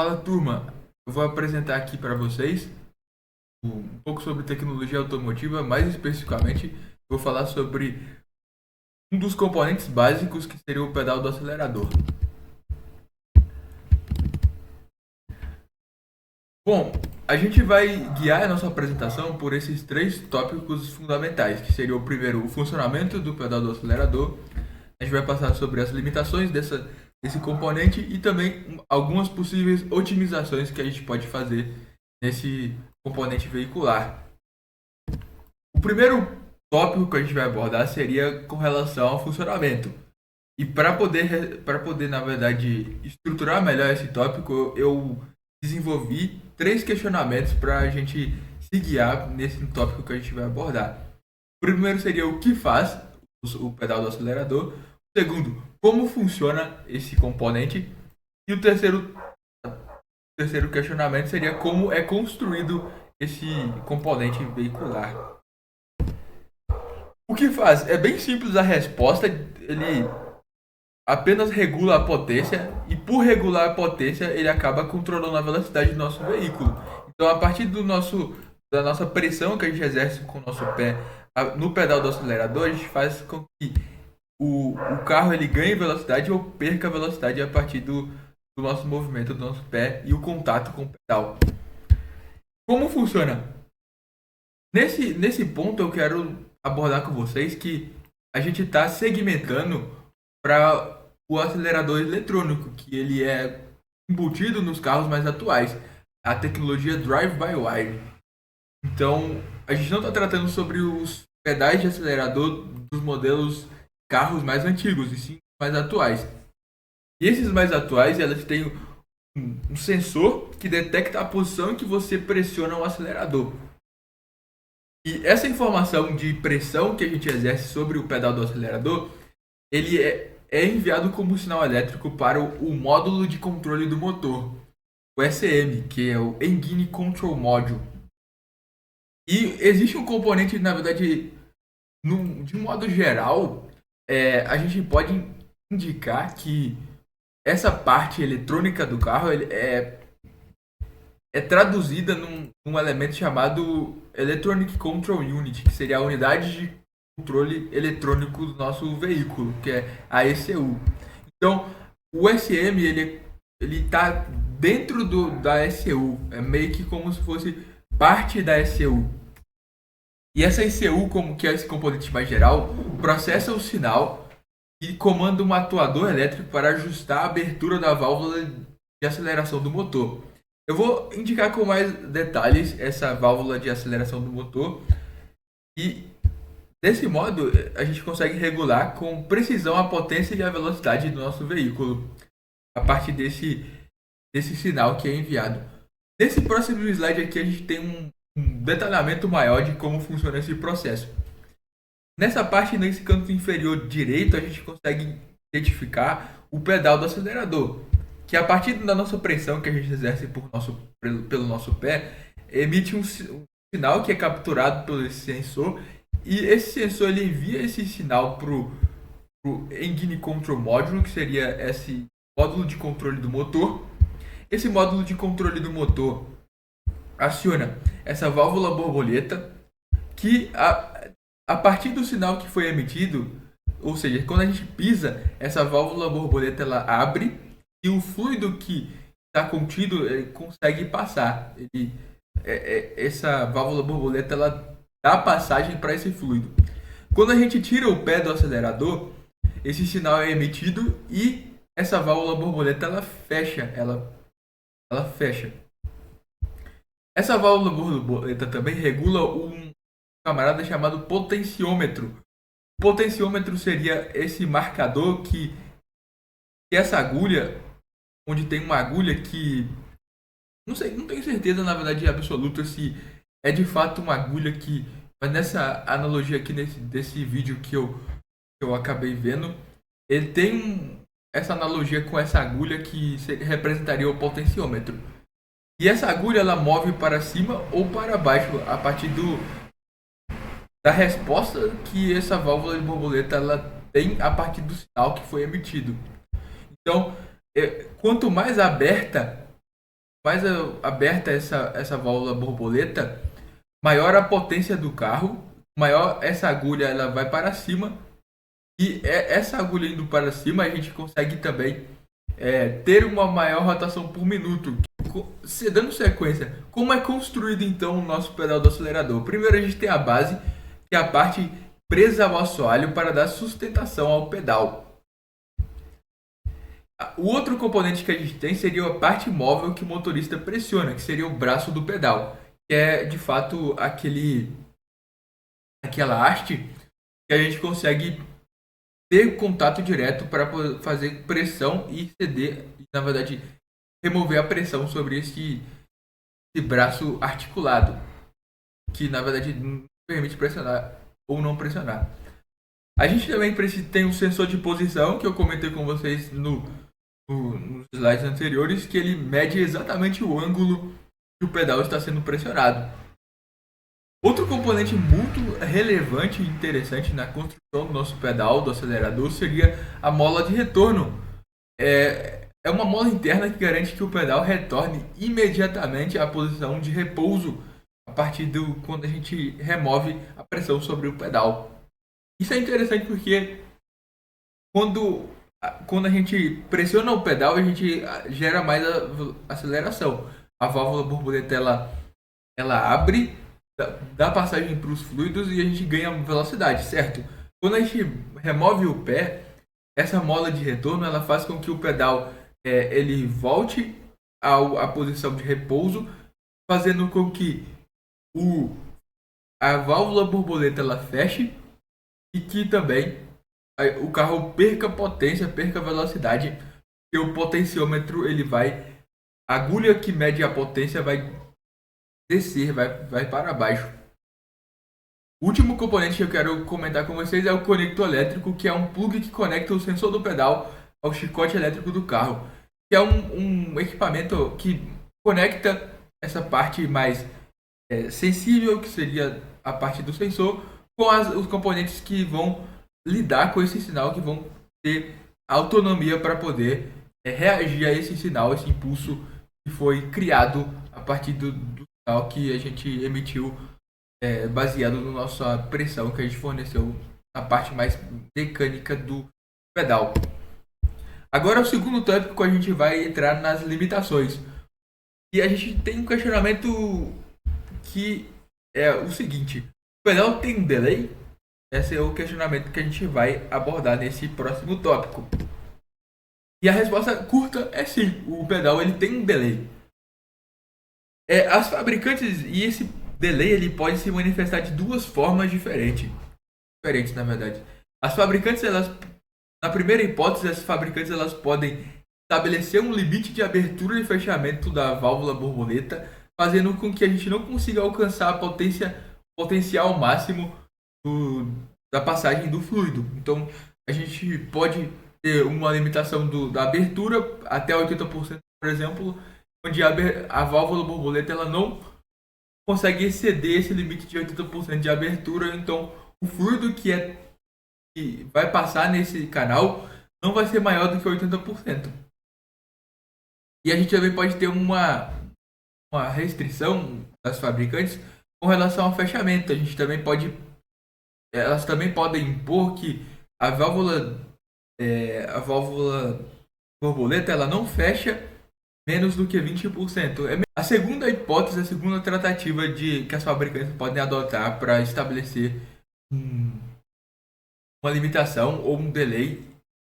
Fala, turma. Eu vou apresentar aqui para vocês um pouco sobre tecnologia automotiva, mais especificamente, vou falar sobre um dos componentes básicos que seria o pedal do acelerador. Bom, a gente vai guiar a nossa apresentação por esses três tópicos fundamentais, que seria o primeiro, o funcionamento do pedal do acelerador. A gente vai passar sobre as limitações desse componente e também algumas possíveis otimizações que a gente pode fazer nesse componente veicular. O primeiro tópico que a gente vai abordar seria com relação ao funcionamento. E para poder, na verdade, estruturar melhor esse tópico, eu desenvolvi três questionamentos para a gente se guiar nesse tópico que a gente vai abordar. O primeiro seria o que faz o pedal do acelerador. O segundo, como funciona esse componente. E o terceiro questionamento seria como é construído esse componente veicular. O que faz? É bem simples a resposta. Ele apenas regula a potência e por regular a potência ele acaba controlando a velocidade do nosso veículo. Então a partir da nossa pressão que a gente exerce com o nosso pé no pedal do acelerador, a gente faz com que o carro ele ganhe velocidade ou perca velocidade a partir do nosso movimento do nosso pé e o contato com o pedal. Como funciona? Nesse ponto eu quero abordar com vocês que a gente está segmentando para o acelerador eletrônico, que ele é embutido nos carros mais atuais, a tecnologia Drive-by-Wire. Então, a gente não está tratando sobre os pedais de acelerador dos modelos carros mais antigos, e sim mais atuais. E esses mais atuais, elas têm um sensor que detecta a posição em que você pressiona o acelerador. E essa informação de pressão que a gente exerce sobre o pedal do acelerador, ele é enviado como sinal elétrico para o módulo de controle do motor, o SM, que é o Engine Control Module. E existe um componente, na verdade, de um modo geral, a gente pode indicar que essa parte eletrônica do carro é traduzida num elemento chamado Electronic Control Unit, que seria a unidade de controle eletrônico do nosso veículo, que é a ECU. Então, o SM ele está dentro da ECU, é meio que como se fosse parte da ECU. E essa ECU, como que é esse componente mais geral, processa o sinal e comanda um atuador elétrico para ajustar a abertura da válvula de aceleração do motor. Eu vou indicar com mais detalhes essa válvula de aceleração do motor e desse modo a gente consegue regular com precisão a potência e a velocidade do nosso veículo a partir desse sinal que é enviado. Nesse próximo slide aqui a gente tem um detalhamento maior de como funciona esse processo. Nessa parte, nesse canto inferior direito, a gente consegue identificar o pedal do acelerador, que a partir da nossa pressão que a gente exerce pelo nosso pé, emite um sinal que é capturado pelo esse sensor, e esse sensor ele envia esse sinal para o Engine Control Module, que seria esse módulo de controle do motor. Esse módulo de controle do motor aciona essa válvula borboleta que a partir do sinal que foi emitido, ou seja, quando a gente pisa, essa válvula borboleta ela abre e o fluido que está contido consegue passar. Essa válvula borboleta ela dá passagem para esse fluido. Quando a gente tira o pé do acelerador, esse sinal é emitido e essa válvula borboleta ela fecha, ela fecha. Essa válvula borboleta também regula um camarada chamado potenciômetro. O potenciômetro seria esse marcador que essa agulha, onde tem uma agulha que não sei, não tenho certeza na verdade absoluta se é de fato uma agulha que, mas nessa analogia aqui desse vídeo que eu acabei vendo, ele tem essa analogia com essa agulha que representaria o potenciômetro. E essa agulha ela move para cima ou para baixo a partir da resposta que essa válvula de borboleta ela tem a partir do sinal que foi emitido. Então, quanto mais aberta mais aberta essa válvula borboleta, maior a potência do carro, maior essa agulha ela vai para cima. E essa agulha indo para cima, a gente consegue também ter uma maior rotação por minuto. Dando sequência, como é construído então o nosso pedal do acelerador? Primeiro a gente tem a base, que é a parte presa ao assoalho para dar sustentação ao pedal. O outro componente que a gente tem seria a parte móvel que o motorista pressiona, que seria o braço do pedal, que é de fato aquela haste que a gente consegue ter contato direto para fazer pressão e ceder, e, na verdade, remover a pressão sobre esse braço articulado, que na verdade não permite pressionar ou não pressionar. A gente também tem um sensor de posição que eu comentei com vocês nos slides anteriores, que ele mede exatamente o ângulo que o pedal está sendo pressionado. Outro componente muito relevante e interessante na construção do nosso pedal, do acelerador, seria a mola de retorno. É uma mola interna que garante que o pedal retorne imediatamente à posição de repouso a partir do quando a gente remove a pressão sobre o pedal. Isso é interessante porque quando a gente pressiona o pedal, a gente gera mais aceleração. A válvula borboleta ela abre, dá passagem para os fluidos e a gente ganha velocidade, certo? Quando a gente remove o pé, essa mola de retorno ela faz com que o pedal ele volte à posição de repouso, fazendo com que a válvula borboleta ela feche e que também o carro perca potência, perca velocidade, e o potenciômetro ele a agulha que mede a potência vai descer, vai para baixo. O último componente que eu quero comentar com vocês é o conector elétrico, que é um plug que conecta o sensor do pedal ao chicote elétrico do carro, que é um equipamento que conecta essa parte mais sensível, que seria a parte do sensor, com os componentes que vão lidar com esse sinal, que vão ter autonomia para poder reagir a esse sinal, esse impulso que foi criado a partir do sinal que a gente emitiu baseado na nossa pressão que a gente forneceu na parte mais mecânica do pedal. Agora, o segundo tópico, a gente vai entrar nas limitações. E a gente tem um questionamento que é o seguinte: o pedal tem um delay? Esse é o questionamento que a gente vai abordar nesse próximo tópico. E a resposta curta é sim, o pedal ele tem um delay. As fabricantes, e esse delay ele pode se manifestar de duas formas diferentes na verdade. As fabricantes, na primeira hipótese, as fabricantes elas podem estabelecer um limite de abertura e fechamento da válvula borboleta, fazendo com que a gente não consiga alcançar a potencial máximo da passagem do fluido. Então, a gente pode ter uma limitação da abertura até 80%, por exemplo, onde a válvula borboleta ela não consegue exceder esse limite de 80% de abertura. Então, o fluido que vai passar nesse canal não vai ser maior do que 80%. E a gente também pode ter uma restrição das fabricantes com relação ao fechamento. Elas também podem impor que a válvula borboleta ela não fecha menos do que 20%. A segunda hipótese, a segunda tratativa que as fabricantes podem adotar para estabelecer uma limitação ou um delay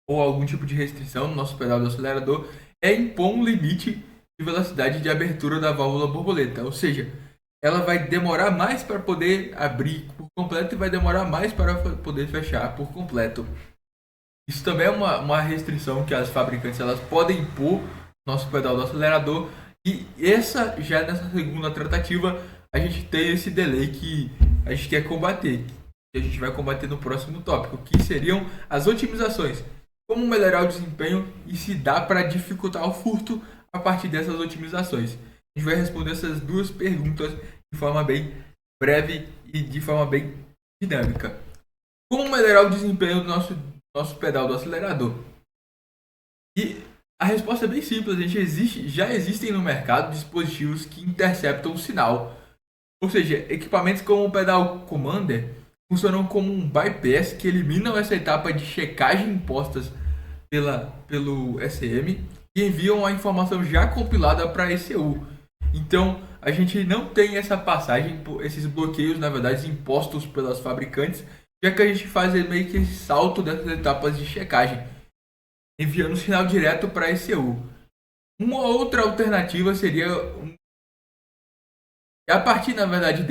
ou algum tipo de restrição no nosso pedal do acelerador é impor um limite de velocidade de abertura da válvula borboleta, ou seja, ela vai demorar mais para poder abrir por completo e vai demorar mais para poder fechar por completo. Isso também é uma restrição que as fabricantes elas podem impor no nosso pedal do acelerador, e nessa segunda tratativa a gente tem esse delay que a gente quer combater, que a gente vai combater no próximo tópico, que seriam as otimizações. Como melhorar o desempenho e se dá para dificultar o furto a partir dessas otimizações. A gente vai responder essas duas perguntas de forma bem breve e de forma bem dinâmica. Como melhorar o desempenho do nosso pedal do acelerador? E A resposta é bem simples, já existem no mercado dispositivos que interceptam o sinal. Ou seja, equipamentos como o Pedal Commander funcionam como um bypass que eliminam essa etapa de checagem impostas pelo SM e enviam a informação já compilada para a ECU. Então, a gente não tem essa passagem, esses bloqueios, na verdade, impostos pelas fabricantes, já que a gente faz meio que esse salto dessas etapas de checagem, enviando o sinal direto para a ECU. Uma outra alternativa seria, a partir, na verdade,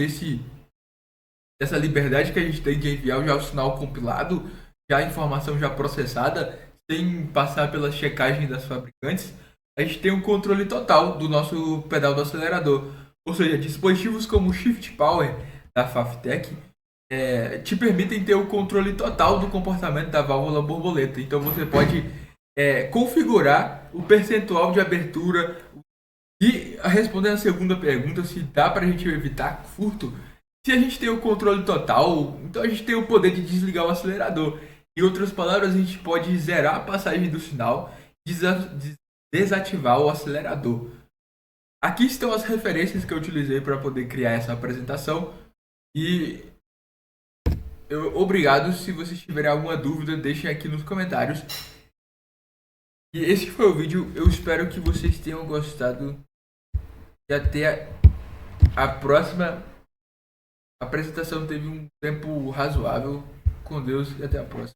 dessa liberdade que a gente tem de enviar já o sinal compilado, já a informação já processada, sem passar pela checagem das fabricantes, a gente tem um controle total do nosso pedal do acelerador. Ou seja, dispositivos como o Shift Power da Faftec te permitem ter o controle total do comportamento da válvula borboleta. Então você pode configurar o percentual de abertura. E respondendo a segunda pergunta, se dá para a gente evitar furto, se a gente tem o controle total, então a gente tem o poder de desligar o acelerador. Em outras palavras, a gente pode zerar a passagem do sinal, desativar o acelerador. Aqui estão as referências que eu utilizei para poder criar essa apresentação. E obrigado. Se vocês tiverem alguma dúvida, deixem aqui nos comentários. E esse foi o vídeo. Eu espero que vocês tenham gostado. E até a próxima. A apresentação teve um tempo razoável. Com Deus e até a próxima.